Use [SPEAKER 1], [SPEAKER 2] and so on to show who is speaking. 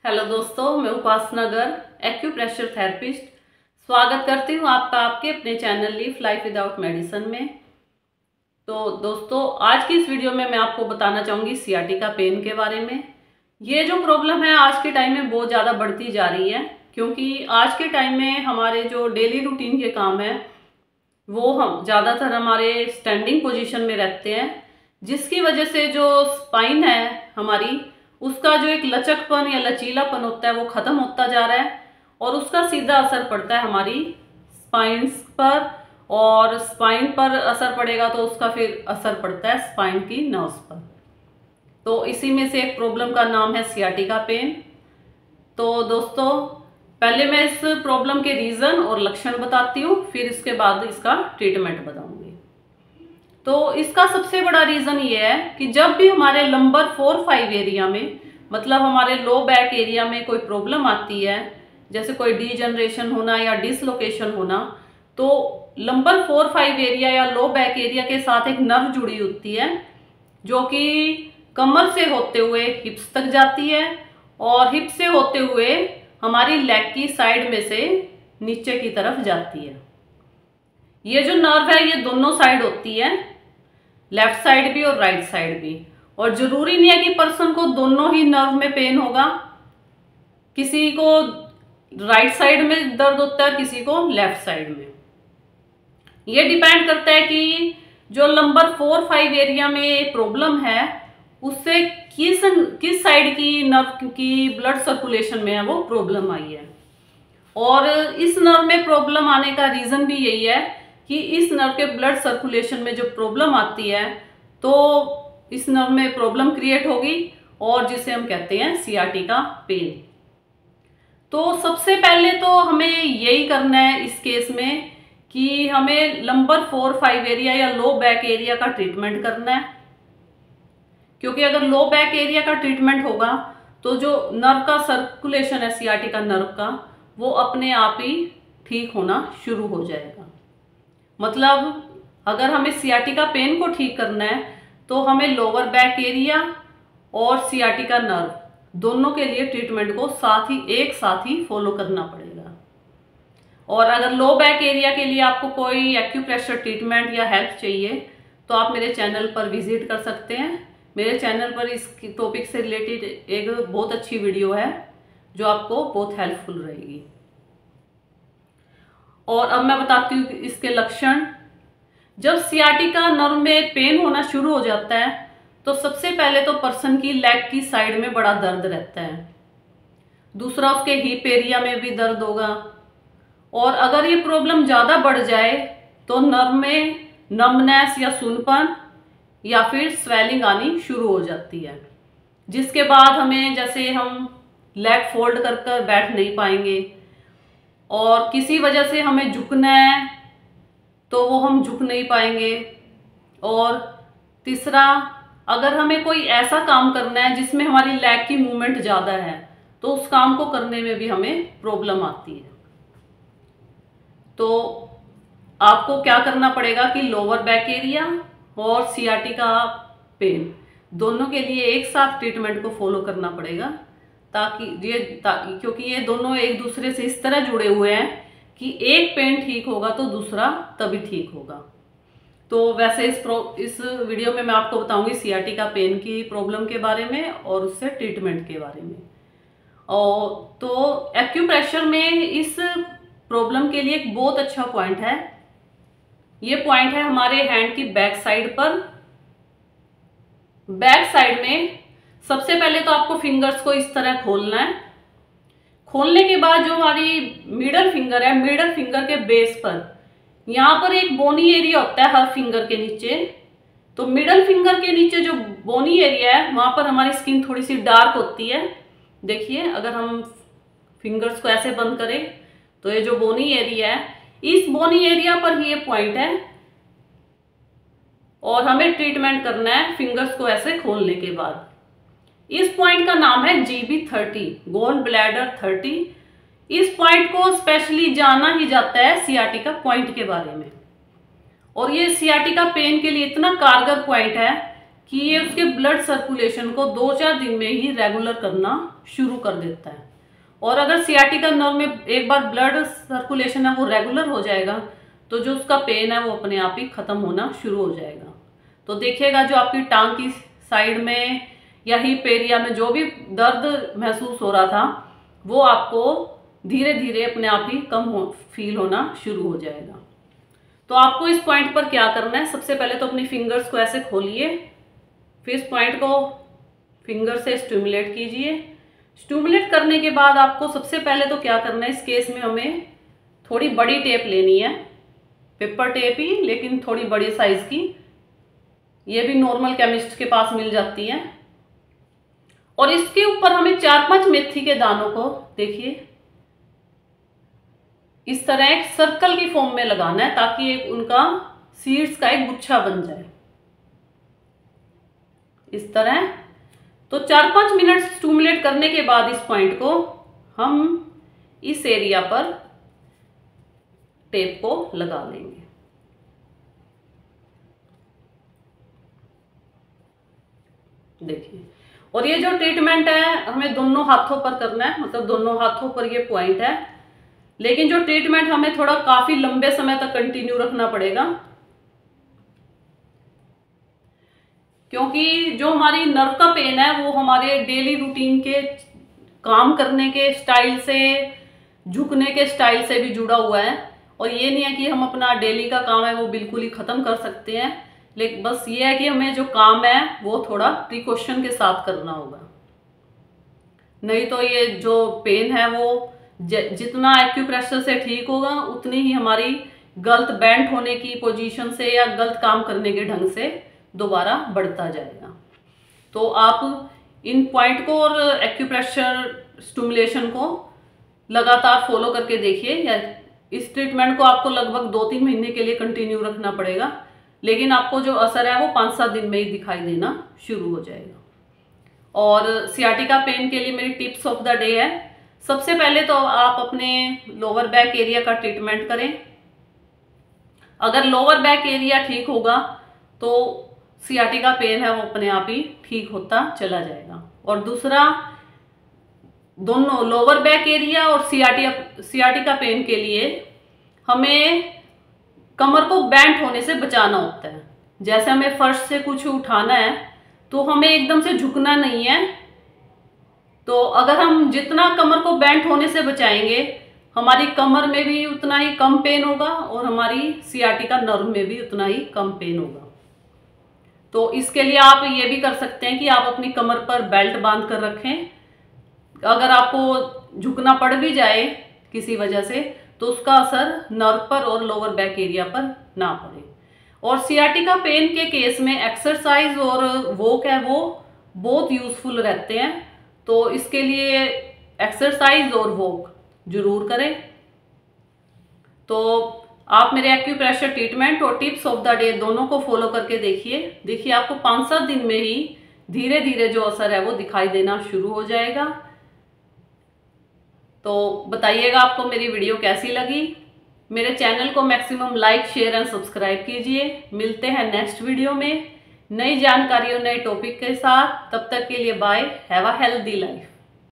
[SPEAKER 1] Hello दोस्तों, मैं उपासना Garg acupressure therapist स्वागत करती हूँ आपका आपके अपने channel live life without medicine में। तो दोस्तों, आज की इस वीडियो में मैं आपको बताना चाहूँगी सियाटिका पेन के बारे में। ये जो प्रॉब्लम है आज के टाइम में बहुत ज़्यादा बढ़ती जा रही है, क्योंकि आज के टाइम में हमारे जो डेली रूटीन के काम है वो हम ज़्यादातर हमारे स्टैंडिंग पोजीशन में रहते हैं, जिसकी वजह से जो स्पाइन है हमारी, उसका जो एक लचकपन या लचीलापन होता है वो ख़त्म होता जा रहा है और उसका सीधा असर पड़ता है हमारी स्पाइन्स पर। और स्पाइन पर असर पड़ेगा तो उसका फिर असर पड़ता है स्पाइन की नर्व्स पर। तो इसी में से एक प्रॉब्लम का नाम है सियाटिका पेन। तो दोस्तों, पहले मैं इस प्रॉब्लम के रीज़न और लक्षण बताती हूँ, फिर इसके बाद इसका ट्रीटमेंट बताऊँगी। तो इसका सबसे बड़ा रीज़न ये है कि जब भी हमारे लंबर 4-5 एरिया में, मतलब हमारे लो बैक एरिया में कोई प्रॉब्लम आती है, जैसे कोई डीजनरेशन होना या डिसलोकेशन होना, तो लंबर 4-5 एरिया या लो बैक एरिया के साथ एक नर्व जुड़ी होती है जो कि कमर से होते हुए हिप्स तक जाती है और हिप से होते हुए हमारी लेग की साइड में से नीचे की तरफ जाती है। ये जो नर्व है ये दोनों साइड होती है, लेफ्ट साइड भी और राइट साइड भी। और जरूरी नहीं है कि पर्सन को दोनों ही नर्व में पेन होगा, किसी को राइट साइड में दर्द होता है, किसी को लेफ्ट साइड में। ये डिपेंड करता है कि जो लंबर 4-5 एरिया में प्रॉब्लम है उससे किस साइड की नर्व की ब्लड सर्कुलेशन में है वो प्रॉब्लम आई है। और इस नर्व में प्रॉब्लम आने का रीजन भी यही है कि इस नर्व के ब्लड सर्कुलेशन में जो प्रॉब्लम आती है तो इस नर्व में प्रॉब्लम क्रिएट होगी और जिसे हम कहते हैं सियाटिका पेन। तो सबसे पहले तो हमें यही करना है इस केस में कि हमें लंबर 4-5 एरिया या लो बैक एरिया का ट्रीटमेंट करना है, क्योंकि अगर लो बैक एरिया का ट्रीटमेंट होगा तो जो नर्व का सर्कुलेशन है सियाटिका नर्व का, वो अपने आप ही ठीक होना शुरू हो जाएगा। मतलब अगर हमें सियाटिका पेन को ठीक करना है तो हमें लोअर बैक एरिया और सियाटिका नर्व दोनों के लिए ट्रीटमेंट को एक साथ ही फॉलो करना पड़ेगा। और अगर लो बैक एरिया के लिए आपको कोई एक्यूप्रेशर ट्रीटमेंट या हेल्प चाहिए तो आप मेरे चैनल पर विजिट कर सकते हैं। मेरे चैनल पर इस टॉपिक से रिलेटेड एक बहुत अच्छी वीडियो है जो आपको बहुत हेल्पफुल रहेगी। और अब मैं बताती हूँ इसके लक्षण। जब सियाटिका नर्व में पेन होना शुरू हो जाता है तो सबसे पहले तो पर्सन की लेग की साइड में बड़ा दर्द रहता है, दूसरा उसके हिप एरिया में भी दर्द होगा। और अगर ये प्रॉब्लम ज़्यादा बढ़ जाए तो नर्व में नमनेस या सूनपन या फिर स्वेलिंग आनी शुरू हो जाती है, जिसके बाद हमें, जैसे हम लेग फोल्ड कर कर बैठ नहीं पाएंगे और किसी वजह से हमें झुकना है तो वो हम झुक नहीं पाएंगे। और तीसरा, अगर हमें कोई ऐसा काम करना है जिसमें हमारी लेग की मूवमेंट ज़्यादा है तो उस काम को करने में भी हमें प्रॉब्लम आती है। तो आपको क्या करना पड़ेगा कि लोअर बैक एरिया और सियाटिका पेन दोनों के लिए एक साथ ट्रीटमेंट को फॉलो करना पड़ेगा, क्योंकि ये दोनों एक दूसरे से इस तरह जुड़े हुए हैं कि एक पेन ठीक होगा तो दूसरा तभी ठीक होगा। तो वैसे इस वीडियो में मैं आपको बताऊंगी सियाटिका पेन की प्रॉब्लम के बारे में और उससे ट्रीटमेंट के बारे में। और तो एक्यूप्रेशर में इस प्रॉब्लम के लिए एक बहुत अच्छा पॉइंट है। ये पॉइंट है हमारे हैंड की बैक साइड पर। बैक साइड में सबसे पहले तो आपको फिंगर्स को इस तरह खोलना है। खोलने के बाद जो हमारी मिडल फिंगर है, मिडल फिंगर के बेस पर यहाँ पर एक बोनी एरिया होता है हर फिंगर के नीचे। तो मिडल फिंगर के नीचे जो बोनी एरिया है वहां पर हमारी स्किन थोड़ी सी डार्क होती है। देखिए, अगर हम फिंगर्स को ऐसे बंद करें तो ये जो बोनी एरिया है, इस बोनी एरिया पर ही ये पॉइंट है और हमें ट्रीटमेंट करना है फिंगर्स को ऐसे खोलने के बाद। इस पॉइंट का नाम है GB30, गॉल ब्लैडर 30। इस पॉइंट को स्पेशली जाना ही जाता है सियाटिका पॉइंट के बारे में। और ये सियाटिका पेन के लिए इतना कारगर पॉइंट है कि ये उसके ब्लड सर्कुलेशन को 2-4 दिन में ही रेगुलर करना शुरू कर देता है। और अगर सियाटिका नर्व में एक बार ब्लड सर्कुलेशन है वो रेगुलर हो जाएगा तो जो उसका पेन है वो अपने आप ही खत्म होना शुरू हो जाएगा। तो देखिएगा जो आपकी टांग की साइड में या हिप एरिया में जो भी दर्द महसूस हो रहा था वो आपको धीरे धीरे अपने आप ही फील होना शुरू हो जाएगा। तो आपको इस पॉइंट पर क्या करना है, सबसे पहले तो अपनी फिंगर्स को ऐसे खोलिए, फिर इस पॉइंट को फिंगर से स्टिमुलेट कीजिए। स्टिमुलेट करने के बाद आपको सबसे पहले तो क्या करना है, इस केस में हमें थोड़ी बड़ी टेप लेनी है, पेपर टेप ही लेकिन थोड़ी बड़ी साइज की। ये भी नॉर्मल केमिस्ट के पास मिल जाती है। और इसके ऊपर हमें 4-5 मेथी के दानों को देखिए इस तरह एक सर्कल की फॉर्म में लगाना है ताकि एक उनका सीड्स का एक गुच्छा बन जाए इस तरह। तो 4-5 मिनट स्टिमुलेट करने के बाद इस पॉइंट को हम इस एरिया पर टेप को लगा लेंगे। देखिए, और ये जो ट्रीटमेंट है हमें दोनों हाथों पर करना है, मतलब दोनों हाथों पर ये पॉइंट है, लेकिन जो ट्रीटमेंट हमें थोड़ा काफी लंबे समय तक कंटिन्यू रखना पड़ेगा क्योंकि जो हमारी नर्व का पेन है वो हमारे डेली रूटीन के काम करने के स्टाइल से, झुकने के स्टाइल से भी जुड़ा हुआ है। और ये नहीं है कि हम अपना डेली का काम है वो बिल्कुल ही खत्म कर सकते हैं, लेकिन बस ये है कि हमें जो काम है वो थोड़ा प्रिकॉशन के साथ करना होगा, नहीं तो ये जो पेन है वो जितना एक्यूप्रेशर से ठीक होगा उतनी ही हमारी गलत बेंट होने की पोजीशन से या गलत काम करने के ढंग से दोबारा बढ़ता जाएगा। तो आप इन पॉइंट को और एक्यूप्रेशर स्टिमुलेशन को लगातार फॉलो करके देखिए। या इस ट्रीटमेंट को आपको लगभग 2-3 महीने के लिए कंटिन्यू रखना पड़ेगा, लेकिन आपको जो असर है वो 5-7 दिन में ही दिखाई देना शुरू हो जाएगा। और सियाटिका पेन के लिए मेरी टिप्स ऑफ द डे है, सबसे पहले तो आप अपने लोअर बैक एरिया का ट्रीटमेंट करें। अगर लोअर बैक एरिया ठीक होगा तो सियाटिका पेन है वो अपने आप ही ठीक होता चला जाएगा। और दूसरा, दोनों लोअर बैक एरिया और सियाटिका पेन के लिए हमें कमर को बेंट होने से बचाना होता है। जैसे हमें फर्श से कुछ उठाना है तो हमें एकदम से झुकना नहीं है, तो अगर हम जितना कमर को बेंट होने से बचाएंगे हमारी कमर में भी उतना ही कम पेन होगा और हमारी सियाटिका नर्व में भी उतना ही कम पेन होगा। तो इसके लिए आप ये भी कर सकते हैं कि आप अपनी कमर पर बेल्ट बांध कर रखें। अगर आपको झुकना पड़ भी जाए किसी वजह से तो उसका असर नर्व पर और लोअर बैक एरिया पर ना पड़े। और सियाटिका पेन के केस में एक्सरसाइज और वॉक है वो बहुत यूजफुल रहते हैं, तो इसके लिए एक्सरसाइज और वॉक जरूर करें। तो आप मेरे एक्यूप्रेशर ट्रीटमेंट और टिप्स ऑफ द डे दोनों को फॉलो करके देखिए आपको 5-7 दिन में ही धीरे धीरे जो असर है वो दिखाई देना शुरू हो जाएगा। तो बताइएगा आपको मेरी वीडियो कैसी लगी। मेरे चैनल को maximum like, share and subscribe कीजिए। मिलते हैं नेक्स्ट वीडियो में नई जानकारी और नए टॉपिक के साथ। तब तक के लिए bye, have a healthy life.